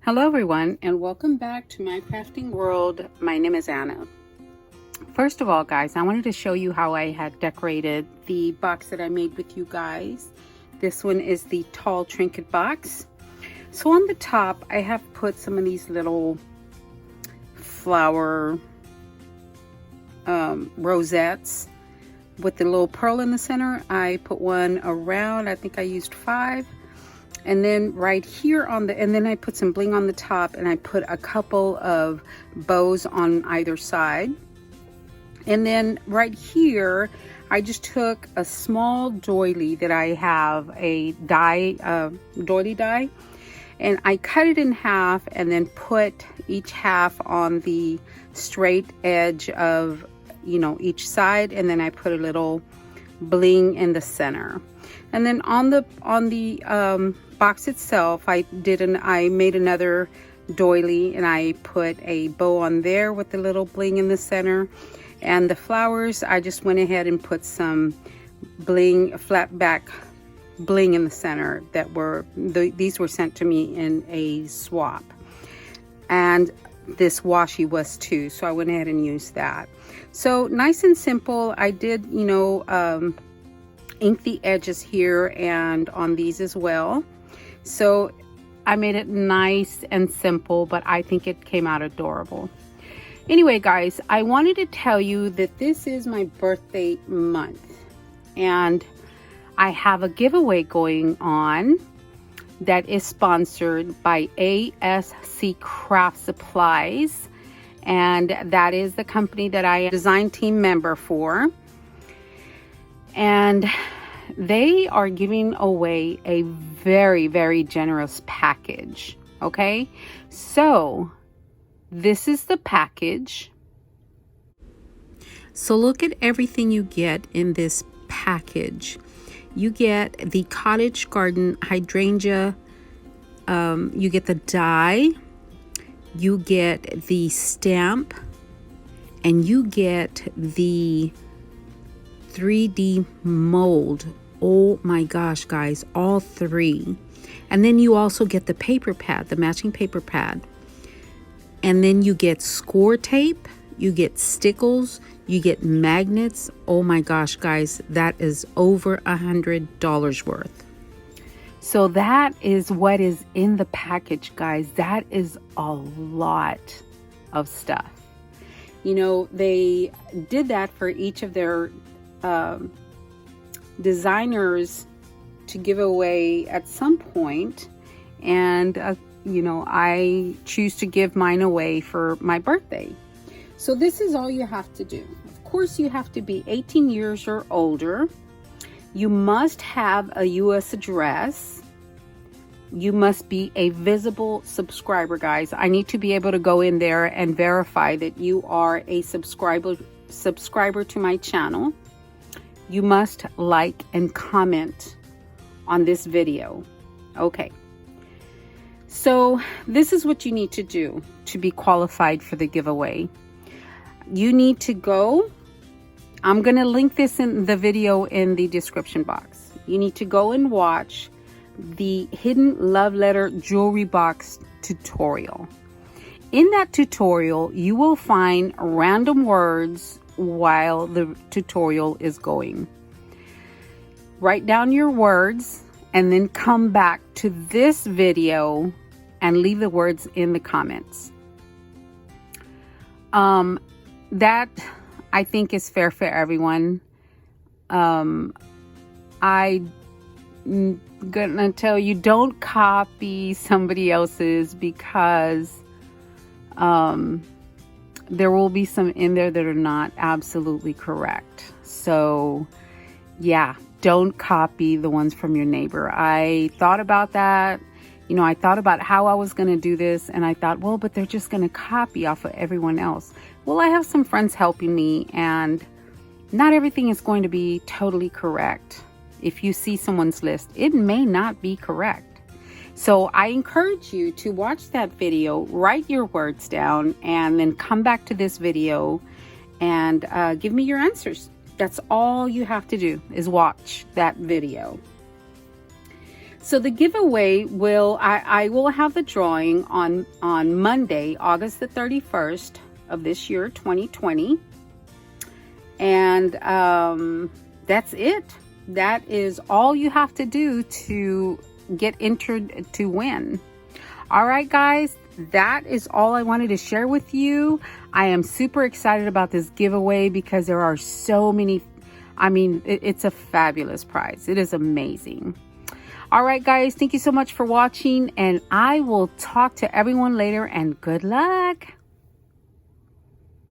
Hello everyone, and welcome back to my crafting world. My name is Anna. First of all, guys, I wanted to show you how I had decorated the box that I made with you guys. This one is the tall trinket box. So on the top, I have put some of these little flower rosettes with the little pearl in the center. I put one around, I think I used 5. And then right here on the, and then I put some bling on the top, and I put a couple of bows on either side. And then right here, I just took a small doily that I have, a die, doily die, and I cut it in half and then put each half on the straight edge of, each side. And then I put a little bling in the center. And then on the box itself, I made another doily, and I put a bow on there with the little bling in the center. And the flowers, I just went ahead and put some bling, flat back bling in the center. These were sent to me in a swap, and this washi was too, so I went ahead and used that. So nice and simple. I did ink the edges here and on these as well. So I made it nice and simple, but I think it came out adorable. Anyway, guys, I wanted to tell you that this is my birthday month, and I have a giveaway going on that is sponsored by ASC Supplies, and that is the company that I am a design team member for. And they are giving away a very, very generous package. Okay, so this is the package. So look at everything you get in this package. You get the cottage garden hydrangea, you get the die, you get the stamp, and you get the 3D mold. Oh my gosh, guys, all 3. And then you also get the paper pad, the matching paper pad. And then you get score tape, you get stickles, you get magnets. Oh my gosh, guys, that is over $100 worth. So that is what is in the package, guys. That is a lot of stuff. They did that for each of their designers to give away at some point, and I choose to give mine away for my birthday. So this is all you have to do. Of course, you have to be 18 years or older. You must have a US address. You must be a visible subscriber, guys. I need to be able to go in there and verify that you are a subscriber to my channel. You must like and comment on this video. Okay. So this is what you need to do to be qualified for the giveaway. You need to go, I'm going to link this in the video in the description box. You need to go and watch the hidden love letter jewelry box tutorial. In that tutorial, you will find random words while the tutorial is going. Write down your words and then come back to this video and leave the words in the comments. That I think is fair for everyone. I'm gonna tell you, don't copy somebody else's, because there will be some in there that are not absolutely correct. So yeah, don't copy the ones from your neighbor. I thought about that. I thought about how I was going to do this, and I thought, well, but they're just going to copy off of everyone else. Well, I have some friends helping me, and not everything is going to be totally correct. If you see someone's list, it may not be correct. So I encourage you to watch that video, write your words down, and then come back to this video and give me your answers. That's all you have to do, is watch that video. So the giveaway I will have the drawing on Monday, August the 31st of this year, 2020. And that's it. That is all you have to do to get entered to win. All right, guys, that is all I wanted to share with you. I am super excited about this giveaway because there are so many. I mean, it's a fabulous prize. It is amazing. All right, guys, thank you so much for watching, and I will talk to everyone later, and good luck.